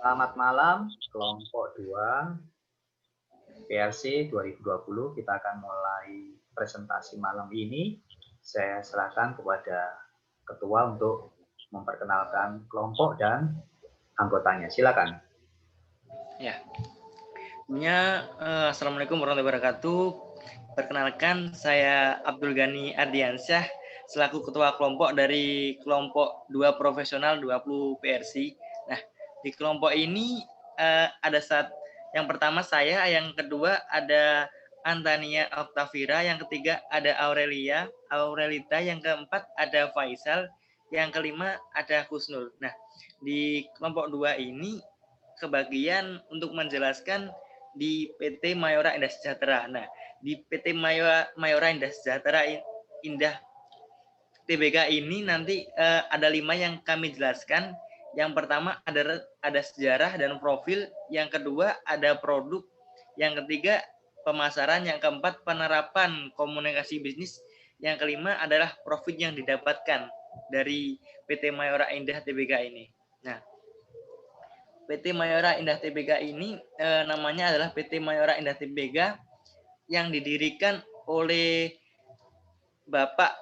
Selamat malam, kelompok 2 PRC 2020. Kita akan mulai presentasi malam ini. Saya serahkan kepada ketua untuk memperkenalkan kelompok dan anggotanya. Silakan. Ya. Assalamualaikum warahmatullahi wabarakatuh. Perkenalkan, saya Abdul Ghani Ardiansyah selaku ketua kelompok dari kelompok 2 profesional 20 PRC. Nah, di kelompok ini ada yang pertama saya, yang kedua ada Antania Octavira, yang ketiga ada Aurelita, yang keempat ada Faisal, yang kelima ada Husnul. Nah, di kelompok 2 ini kebagian untuk menjelaskan di PT Mayora Indah Sejahtera. Nah, di PT Mayora Indah Sejahtera Indah TBK ini nanti ada 5 yang kami jelaskan. Yang pertama ada sejarah dan profil, yang kedua ada produk, yang ketiga pemasaran, yang keempat penerapan komunikasi bisnis, yang kelima adalah profit yang didapatkan dari PT Mayora Indah TBK ini. Nah, PT Mayora Indah TBK ini namanya adalah PT Mayora Indah TBK yang didirikan oleh Bapak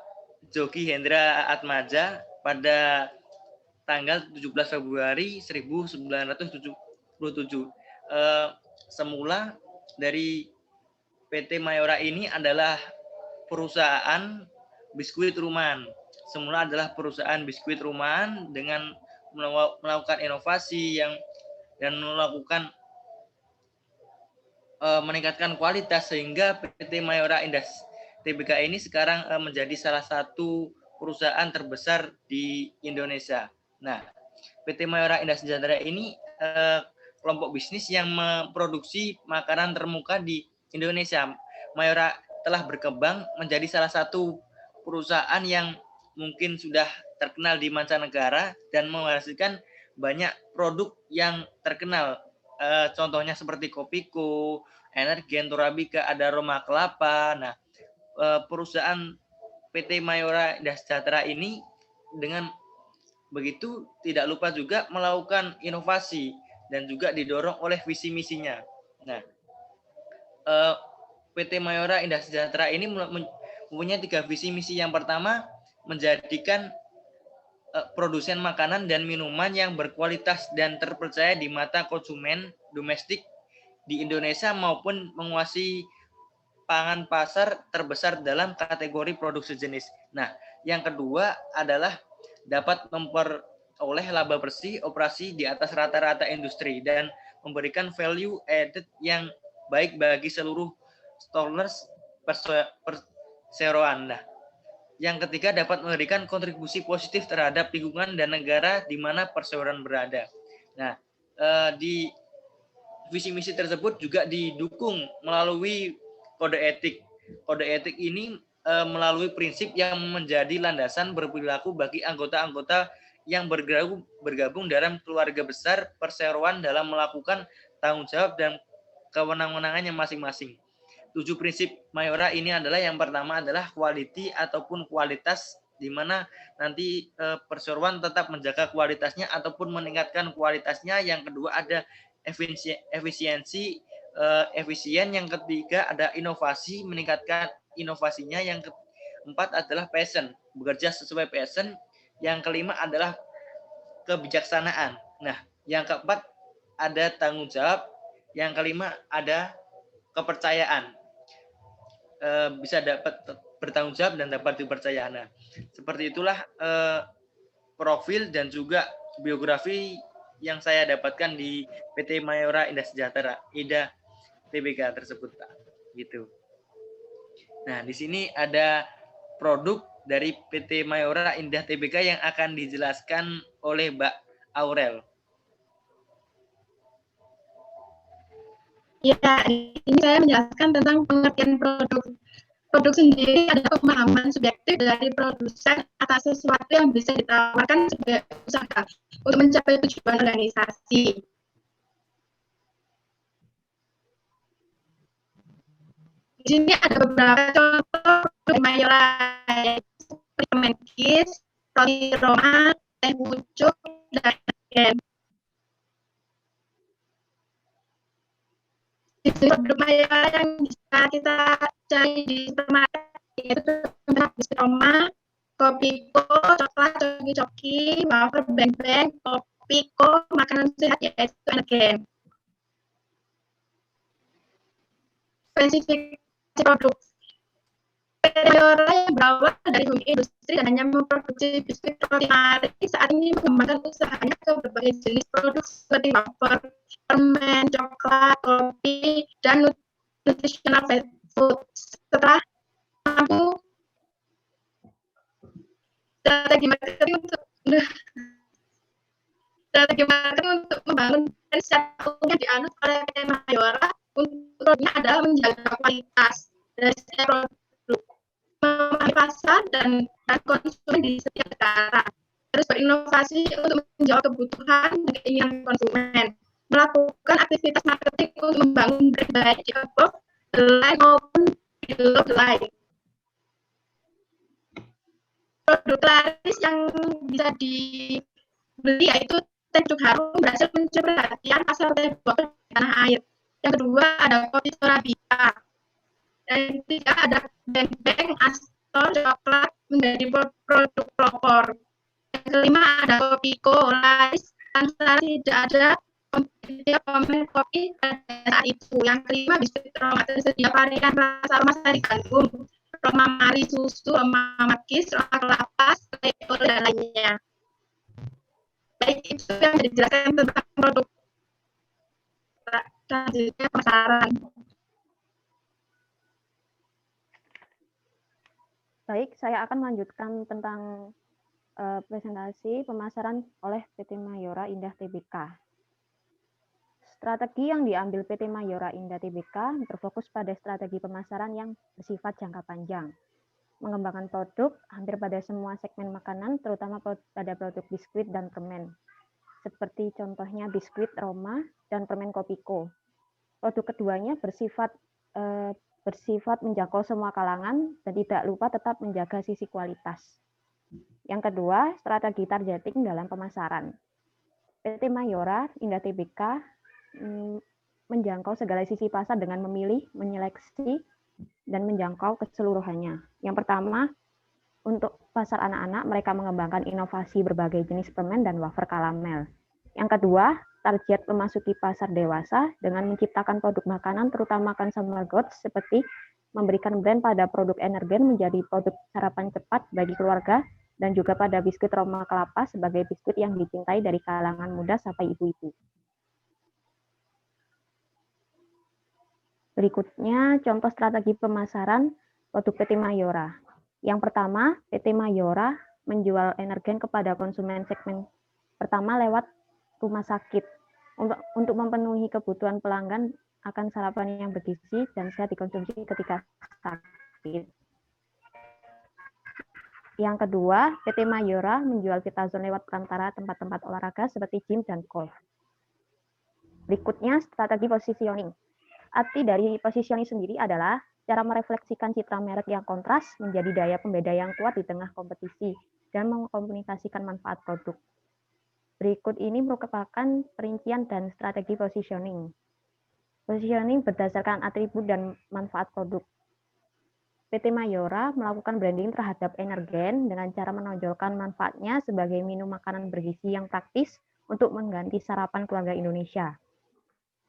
Jogi Hendra Atmaja pada tanggal 17 Februari 1977. Semula dari PT Mayora ini adalah perusahaan biskuit rumahan. Semula adalah perusahaan biskuit rumahan dengan melakukan inovasi dan melakukan meningkatkan kualitas, sehingga PT Mayora Indah TBK ini sekarang menjadi salah satu perusahaan terbesar di Indonesia. Nah, PT Mayora Indah Sejahtera ini kelompok bisnis yang memproduksi makanan termuka di Indonesia. Mayora telah berkembang menjadi salah satu perusahaan yang mungkin sudah terkenal di mancanegara dan menghasilkan banyak produk yang terkenal. Contohnya seperti Kopiko, Energen, Torabika, ada Roma Kelapa. Nah, perusahaan PT Mayora Indah Sejahtera ini dengan begitu tidak lupa juga melakukan inovasi dan juga didorong oleh visi misinya. Nah, PT Mayora Indah Sejahtera ini mempunyai 3 visi misi. Yang pertama, menjadikan produsen makanan dan minuman yang berkualitas dan terpercaya di mata konsumen domestik di Indonesia maupun menguasai pangan pasar terbesar dalam kategori produk sejenis. Nah, yang kedua adalah dapat memperoleh laba bersih operasi di atas rata-rata industri dan memberikan value added yang baik bagi seluruh stakeholders perseroan. Nah, yang ketiga dapat memberikan kontribusi positif terhadap lingkungan dan negara di mana perseroan berada. Nah, di visi misi tersebut juga didukung melalui kode etik. Kode etik ini melalui prinsip yang menjadi landasan berperilaku bagi anggota-anggota yang bergabung dalam keluarga besar perseroan dalam melakukan tanggung jawab dan kewenangan-kewenangannya masing-masing. 7 prinsip Mayora ini adalah, yang pertama adalah quality ataupun kualitas, di mana nanti perseroan tetap menjaga kualitasnya ataupun meningkatkan kualitasnya. Yang kedua ada efisiensi, efisien. Yang ketiga ada inovasi, meningkatkan inovasinya. Yang keempat adalah passion, bekerja sesuai passion. Yang kelima adalah kebijaksanaan. Nah, yang keempat ada tanggung jawab. Yang kelima ada kepercayaan. Bisa dapat bertanggung jawab dan dapat dipercaya. Nah, seperti itulah profil dan juga biografi yang saya dapatkan di PT Mayora Indah Sejahtera Indah TBK tersebut, Pak. Gitu. Nah, di sini ada produk dari PT Mayora Indah TBK yang akan dijelaskan oleh Mbak Aurel. Ya, ini saya menjelaskan tentang pengertian produk. Produk sendiri adalah pemahaman subjektif dari produsen atas sesuatu yang bisa ditawarkan sebagai usaha untuk mencapai tujuan organisasi. Di sini ada beberapa contoh produk Mayora, seperti Kemenkes, Roti Roma, Teh Pucuk, dan Energen. Produk Mayora yang bisa kita cari di supermarket yaitu biskuit Roma, Kopiko, coklat, coki-coki, wafer, beng-beng, Kopiko, makanan sehat yaitu energen. Spesifikasi produk PT Mayora yang berawal dari bumi industri dan hanya memproduksi biskuit roti mari, saat ini mengembangkan usahanya ke berbagai jenis produk seperti wafer, permen, coklat, kopi, dan nutritional food. Setelah mampu strategi marketing untuk membangun brand secara umum yang dianut oleh PT Mayora untuknya adalah menjaga kualitas dari setiap produk, memahami pasar dan konsumen di setiap negara, terus berinovasi untuk menjawab kebutuhan dan keinginan konsumen, melakukan aktivitas marketing untuk membangun brand baik di above the line maupun below the line. Produk laris yang bisa dibeli yaitu teh cuk harum berhasil mencuri perhatian pasar teh botol di tanah air. Yang kedua ada kopi Torabika. Dan ketiga ada beng-beng, Astor, coklat menjadi produk pelopor. Yang kelima ada Kopiko, laris tanpa tidak ada kompetitif kopi pada saat itu. Yang kelima biskuit Roma tersedia varian rasa Roma Sari Gandum, Roma Mari susu, Roma Makis, Roma kelapa, dan lainnya. Baik, itu yang dijelaskan tentang produk. Selanjutnya pemasaran. Baik, saya akan melanjutkan tentang presentasi pemasaran oleh PT Mayora Indah Tbk. Strategi yang diambil PT Mayora Indah Tbk berfokus pada strategi pemasaran yang bersifat jangka panjang, mengembangkan produk hampir pada semua segmen makanan, terutama pada produk biskuit dan permen, seperti contohnya biskuit Roma dan permen Kopiko. Produk keduanya bersifat menjangkau semua kalangan dan tidak lupa tetap menjaga sisi kualitas. Yang kedua, strategi targeting dalam pemasaran. PT Mayora Indah Tbk menjangkau segala sisi pasar dengan memilih, menyeleksi, dan menjangkau keseluruhannya. Yang pertama, untuk pasar anak-anak, mereka mengembangkan inovasi berbagai jenis permen dan wafer karamel. Yang kedua, target memasuki pasar dewasa dengan menciptakan produk makanan, terutama consumer goods, seperti memberikan brand pada produk energen menjadi produk sarapan cepat bagi keluarga, dan juga pada biskuit Roma kelapa sebagai biskuit yang dicintai dari kalangan muda sampai ibu-ibu. Berikutnya, contoh strategi pemasaran produk PT Mayora. Yang pertama, PT Mayora menjual energen kepada konsumen segmen pertama lewat rumah sakit untuk memenuhi kebutuhan pelanggan akan sarapan yang bergizi dan sehat dikonsumsi ketika sakit. Yang kedua, PT Mayora menjual Vitazone lewat perantara tempat-tempat olahraga seperti gym dan golf. Berikutnya, strategi positioning. Arti dari positioning sendiri adalah cara merefleksikan citra merek yang kontras menjadi daya pembeda yang kuat di tengah kompetisi dan mengkomunikasikan manfaat produk. Berikut ini merupakan perincian dan strategi positioning. Positioning berdasarkan atribut dan manfaat produk. PT Mayora melakukan branding terhadap energen dengan cara menonjolkan manfaatnya sebagai minum makanan bergizi yang praktis untuk mengganti sarapan keluarga Indonesia.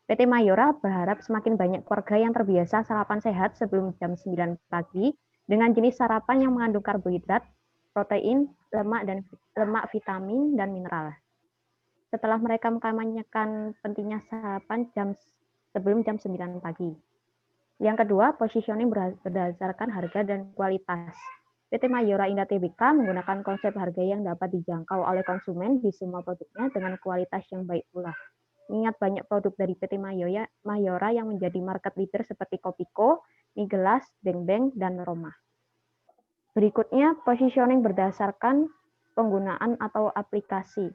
PT Mayora berharap semakin banyak keluarga yang terbiasa sarapan sehat sebelum jam 9 pagi dengan jenis sarapan yang mengandung karbohidrat, protein, lemak, vitamin, dan mineral. Setelah mereka mengamanyakan pentingnya sarapan sebelum jam 9 pagi. Yang kedua, positioning berdasarkan harga dan kualitas. PT Mayora Indah Tbk menggunakan konsep harga yang dapat dijangkau oleh konsumen di semua produknya dengan kualitas yang baik pula. Mengingat banyak produk dari PT Mayora yang menjadi market leader seperti Kopiko, mie gelas, beng-beng, dan Roma. Berikutnya, positioning berdasarkan penggunaan atau aplikasi.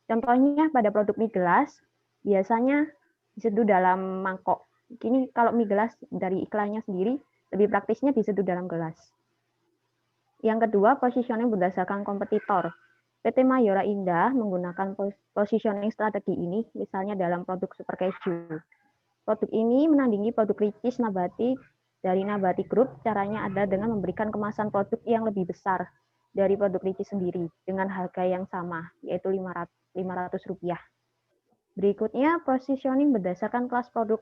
Contohnya pada produk mie gelas, biasanya diseduh dalam mangkok. Ini kalau mie gelas dari iklannya sendiri, lebih praktisnya diseduh dalam gelas. Yang kedua, positioning berdasarkan kompetitor. PT Mayora Indah menggunakan positioning strategi ini, misalnya dalam produk super keju. Produk ini menandingi produk Ricis Nabati dari Nabati Group. Caranya adalah dengan memberikan kemasan produk yang lebih besar dari produk Ricis sendiri dengan harga yang sama, yaitu Rp500. Berikutnya, positioning berdasarkan kelas produk.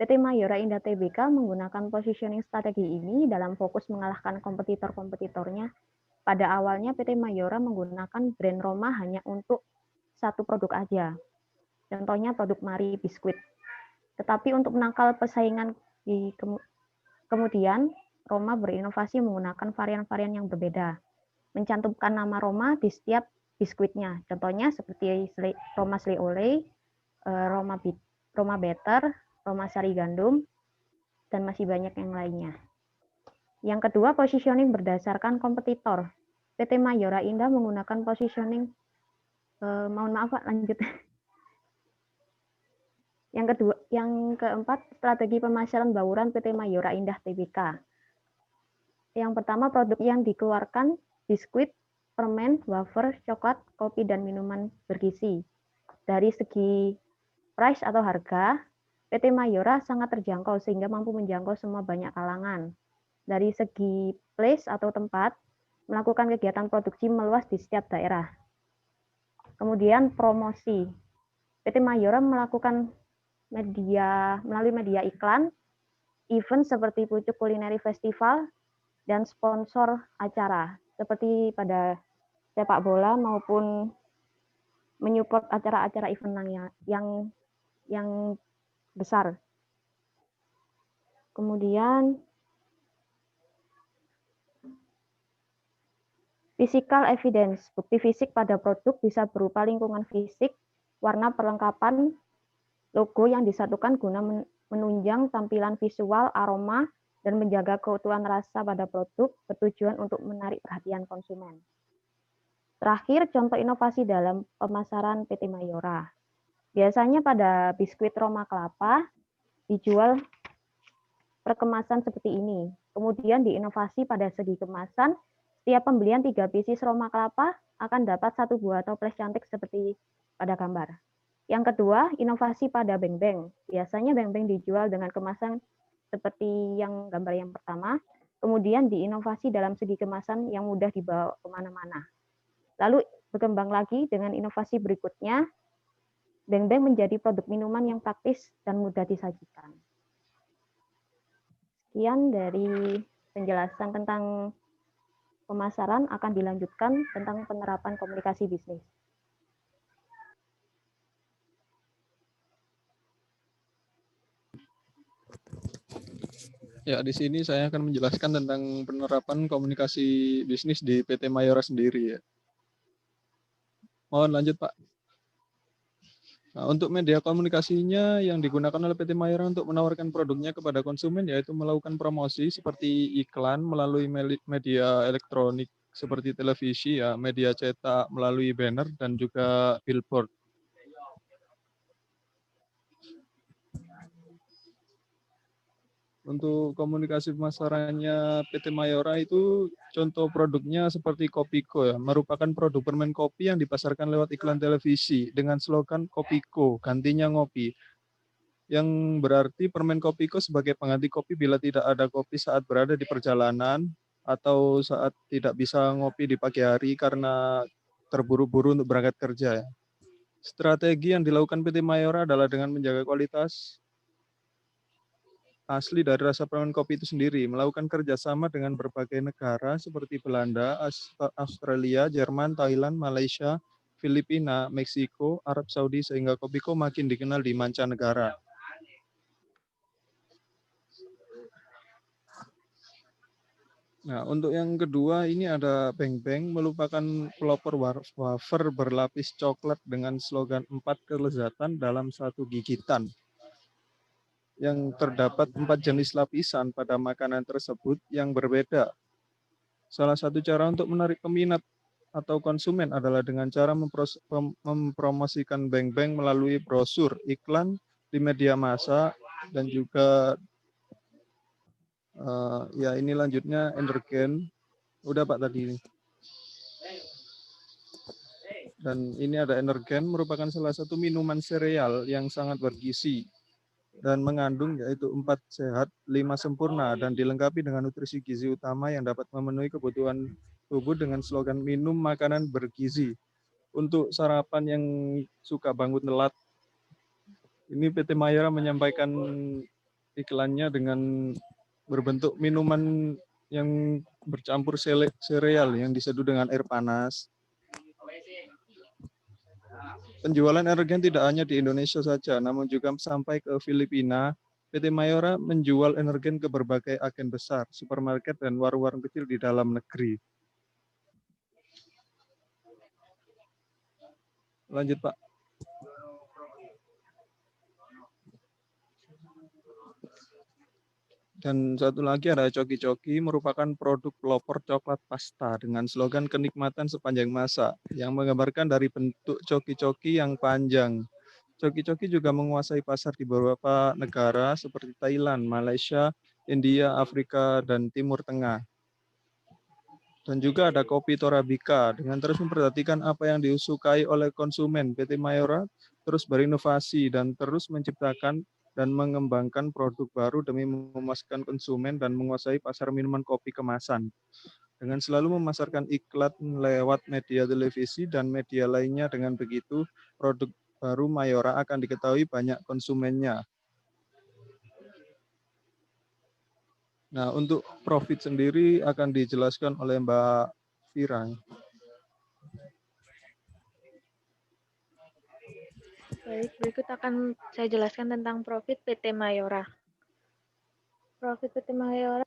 PT Mayora Indah Tbk menggunakan positioning strategi ini dalam fokus mengalahkan kompetitor-kompetitornya. Pada awalnya PT Mayora menggunakan brand Roma hanya untuk satu produk aja. Contohnya produk Mari Biskuit. Tetapi untuk menangkal persaingan kemudian Roma berinovasi menggunakan varian-varian yang berbeda. Mencantumkan nama Roma di setiap biskuitnya. Contohnya seperti Roma Sli Ole, Roma Better, Roma Sari Gandum, dan masih banyak yang lainnya. Yang kedua, positioning berdasarkan kompetitor. PT Mayora Indah menggunakan positioning, mohon maaf Pak, lanjut. Yang keempat, strategi pemasaran bauran PT Mayora Indah Tbk. Yang pertama, produk yang dikeluarkan biskuit, permen, wafer, coklat, kopi, dan minuman bergizi. Dari segi price atau harga, PT Mayora sangat terjangkau sehingga mampu menjangkau semua banyak kalangan. Dari segi place atau tempat, melakukan kegiatan produksi meluas di setiap daerah. Kemudian promosi. PT Mayora melakukan melalui media iklan, event seperti Pucuk Culinary Festival, dan sponsor acara seperti pada sepak bola maupun menyupport acara-acara event yang besar. Kemudian physical evidence, bukti fisik pada produk bisa berupa lingkungan fisik, warna perlengkapan, logo yang disatukan guna menunjang tampilan visual, aroma, dan menjaga keutuhan rasa pada produk bertujuan untuk menarik perhatian konsumen. Terakhir, contoh inovasi dalam pemasaran PT Mayora. Biasanya pada biskuit Roma kelapa dijual per kemasan seperti ini. Kemudian diinovasi pada segi kemasan, setiap pembelian 3 pieces Roma kelapa akan dapat 1 buah toples cantik seperti pada gambar. Yang kedua, inovasi pada beng-beng. Biasanya beng-beng dijual dengan kemasan seperti yang gambar yang pertama, kemudian diinovasi dalam segi kemasan yang mudah dibawa kemana-mana. Lalu berkembang lagi dengan inovasi berikutnya, beng-beng menjadi produk minuman yang praktis dan mudah disajikan. Sekian dari penjelasan tentang pemasaran, akan dilanjutkan tentang penerapan komunikasi bisnis. Ya, di sini saya akan menjelaskan tentang penerapan komunikasi bisnis di PT Mayora sendiri ya. Mohon lanjut, Pak. Nah, untuk media komunikasinya yang digunakan oleh PT Mayora untuk menawarkan produknya kepada konsumen yaitu melakukan promosi seperti iklan melalui media elektronik seperti televisi ya, media cetak melalui banner dan juga billboard. Untuk komunikasi pemasarannya PT Mayora itu contoh produknya seperti Kopiko ya, merupakan produk permen kopi yang dipasarkan lewat iklan televisi dengan slogan Kopiko, gantinya ngopi. Yang berarti permen Kopiko sebagai pengganti kopi bila tidak ada kopi saat berada di perjalanan atau saat tidak bisa ngopi di pagi hari karena terburu-buru untuk berangkat kerja ya. Strategi yang dilakukan PT Mayora adalah dengan menjaga kualitas asli dari rasa permen kopi itu sendiri, melakukan kerjasama dengan berbagai negara seperti Belanda, Australia, Jerman, Thailand, Malaysia, Filipina, Meksiko, Arab Saudi, sehingga Kopiko makin dikenal di mancanegara. Nah, untuk yang kedua ini ada beng-beng, merupakan pelopor wafer berlapis coklat dengan slogan 4 kelezatan dalam 1 gigitan. Yang terdapat 4 jenis lapisan pada makanan tersebut yang berbeda. Salah satu cara untuk menarik peminat atau konsumen adalah dengan cara mempromosikan beng-beng melalui brosur, iklan di media massa, dan juga ya ini lanjutnya Energen. Udah Pak tadi ini. Dan ini ada Energen, merupakan salah satu minuman sereal yang sangat bergizi. dan mengandung yaitu 4 sehat, 5 sempurna, dan dilengkapi dengan nutrisi gizi utama yang dapat memenuhi kebutuhan tubuh dengan slogan minum makanan bergizi. Untuk sarapan yang suka bangun telat, ini PT Mayora menyampaikan iklannya dengan berbentuk minuman yang bercampur sereal yang diseduh dengan air panas. Penjualan energen tidak hanya di Indonesia saja, namun juga sampai ke Filipina. PT Mayora menjual energen ke berbagai agen besar, supermarket, dan warung-warung kecil di dalam negeri. Lanjut, Pak. Dan satu lagi ada Coki-Coki, merupakan produk pelopor coklat pasta dengan slogan kenikmatan sepanjang masa, yang menggambarkan dari bentuk Coki-Coki yang panjang. Coki-Coki juga menguasai pasar di beberapa negara seperti Thailand, Malaysia, India, Afrika, dan Timur Tengah. Dan juga ada kopi Torabika, dengan terus memperhatikan apa yang disukai oleh konsumen. PT Mayora terus berinovasi dan terus menciptakan dan mengembangkan produk baru demi memuaskan konsumen dan menguasai pasar minuman kopi kemasan. Dengan selalu memasarkan iklan lewat media televisi dan media lainnya, dengan begitu produk baru Mayora akan diketahui banyak konsumennya. Nah, untuk profit sendiri akan dijelaskan oleh Mbak Fira. Baik, berikut akan saya jelaskan tentang profit PT Mayora. Profit PT Mayora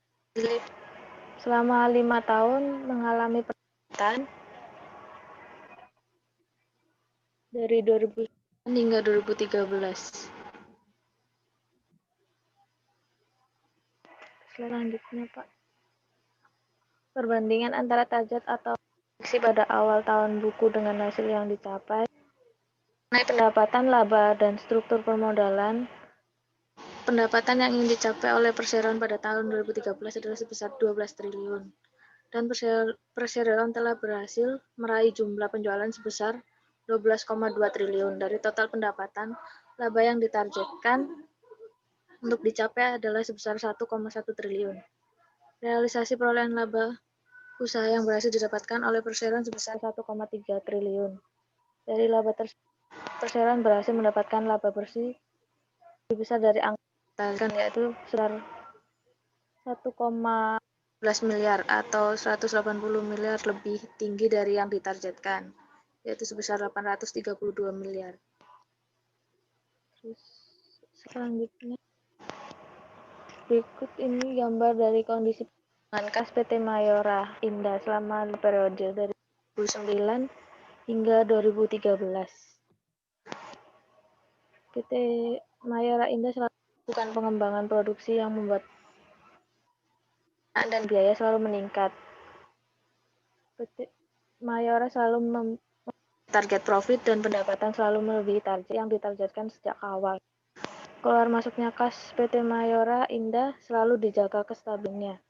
selama 5 tahun mengalami peningkatan dari 2009 hingga 2013. Selanjutnya, Pak. Perbandingan antara target atau prediksi pada awal tahun buku dengan hasil yang dicapai. Mengenai pendapatan, laba, dan struktur permodalan, pendapatan yang ingin dicapai oleh perseroan pada tahun 2013 adalah sebesar 12 triliun. Dan perseroan telah berhasil meraih jumlah penjualan sebesar 12,2 triliun. Dari total pendapatan, laba yang ditargetkan untuk dicapai adalah sebesar 1,1 triliun. Realisasi perolehan laba usaha yang berhasil didapatkan oleh perseroan sebesar 1,3 triliun. Dari laba tersebut, perseroan berhasil mendapatkan laba bersih lebih besar dari angka yaitu sebesar 1,11 miliar atau 180 miliar lebih tinggi dari yang ditargetkan, yaitu sebesar 832 miliar. Terus selanjutnya, berikut ini gambar dari kondisi keuangan kas PT Mayora Indah selama periode dari 2009 hingga 2013. PT Mayora Indah selalu melakukan pengembangan produksi yang membuat dan biaya selalu meningkat. PT Mayora selalu target profit dan pendapatan selalu melebihi target yang ditargetkan sejak awal. Keluar masuknya kas PT Mayora Indah selalu dijaga kestabilannya.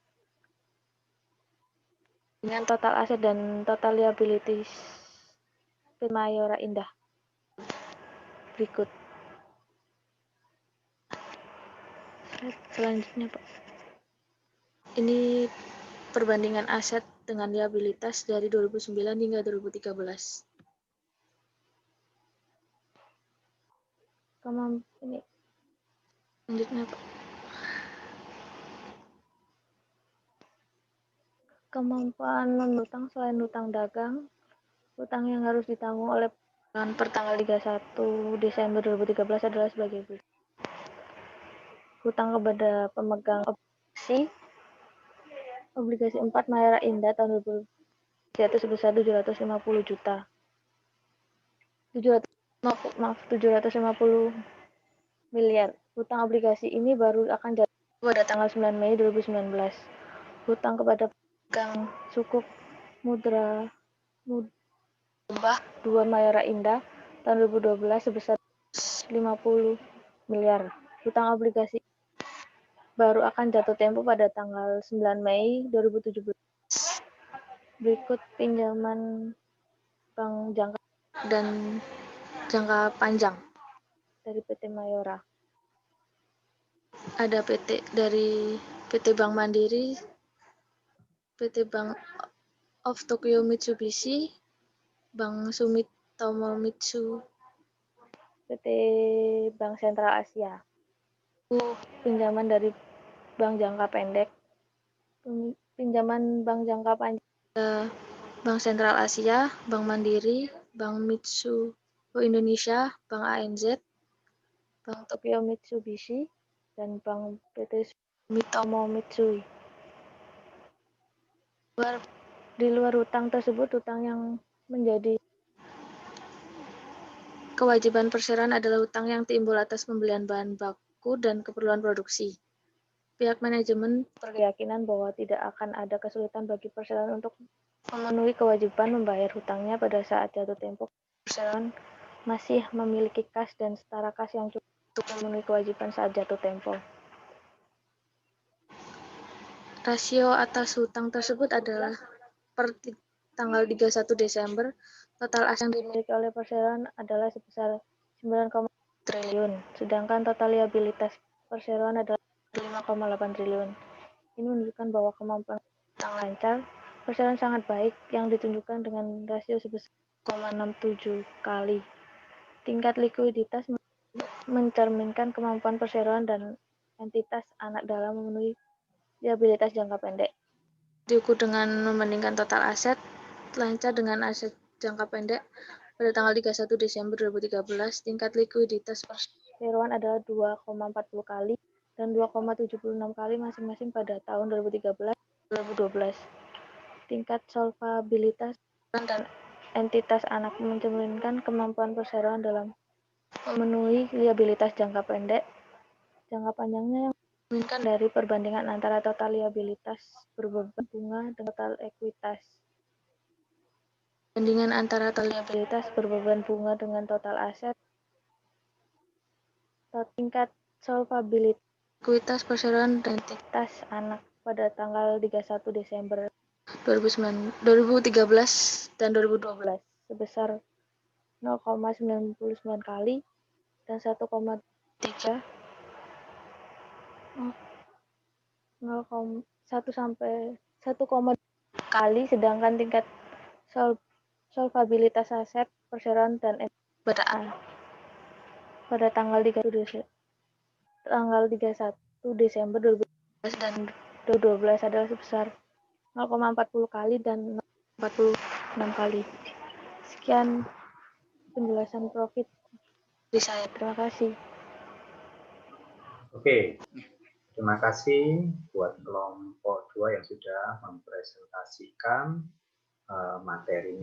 Dengan total aset dan total liabilities PT Mayora Indah berikut. Selanjutnya, Pak. Ini perbandingan aset dengan liabilitas dari 2009 hingga 2013. Ini selanjutnya, Pak. Kemampuan menghutang selain hutang dagang, hutang yang harus ditanggung oleh per tanggal 31 Desember 2013 adalah sebagai berikut. Hutang kepada pemegang obligasi 4 Mayora Indah tahun 2000 yaitu sebesar 750 miliar. Hutang obligasi ini baru akan jatuh pada tanggal 9 Mei 2019. Hutang kepada pemegang sukuk mudra 2 Mayora Indah tahun 2012 sebesar 50 miliar. Hutang obligasi baru akan jatuh tempo pada tanggal 9 Mei 2017. Berikut pinjaman bank jangka dan jangka panjang dari PT Mayora. ada dari PT Bank Mandiri, PT Bank of Tokyo Mitsubishi, Bank Sumitomo Mitsui, PT Bank Sentral Asia, pinjaman dari bank jangka pendek, pinjaman bank jangka panjang, Bank Sentral Asia, Bank Mandiri, Bank Mitsui Indonesia, Bank ANZ, Bank Tokyo Mitsubishi, dan Bank PT Sumitomo Mitsui. Di luar hutang tersebut, hutang yang menjadi kewajiban perseroan adalah hutang yang timbul atas pembelian bahan baku dan keperluan produksi. Pihak manajemen berkeyakinan bahwa tidak akan ada kesulitan bagi perseroan untuk memenuhi kewajiban membayar hutangnya pada saat jatuh tempo. Perseroan masih memiliki kas dan setara kas yang cukup untuk memenuhi kewajiban saat jatuh tempo. Rasio atas hutang tersebut adalah per tanggal 31 Desember, total aset yang dimiliki oleh perseroan adalah sebesar 9,1 triliun, sedangkan total liabilitas perseroan adalah 5,8 triliun. Ini menunjukkan bahwa kemampuan hutang lancar perseroan sangat baik yang ditunjukkan dengan rasio sebesar 0,67 kali. Tingkat likuiditas mencerminkan kemampuan perseroan dan entitas anak dalam memenuhi liabilitas jangka pendek. Diukur dengan membandingkan total aset lancar dengan aset jangka pendek pada tanggal 31 Desember 2013, tingkat likuiditas perseroan adalah 2,40 kali dan 2,76 kali masing-masing pada tahun 2013 dan 2012. Tingkat solvabilitas dan entitas anak mencerminkan kemampuan perseroan dalam memenuhi liabilitas jangka pendek, jangka panjangnya yang mencerminkan dari perbandingan antara total liabilitas berbeban bunga dan total ekuitas. Perbandingan antara total liabilitas berbeban bunga dengan total aset, tingkat solvabilitas ekuitas perseroan dan entitas anak pada tanggal 31 Desember 2013 dan 2012 sebesar 0,99 kali dan 1,3 kali, sedangkan tingkat solvabilitas aset perseroan dan pada tanggal 31 Desember 2012 dan 2012 adalah sebesar 0,40 kali dan 0,46 kali. Sekian penjelasan profit dari saya. Terima kasih. Oke, terima kasih buat kelompok 2 yang sudah mempresentasikan materinya.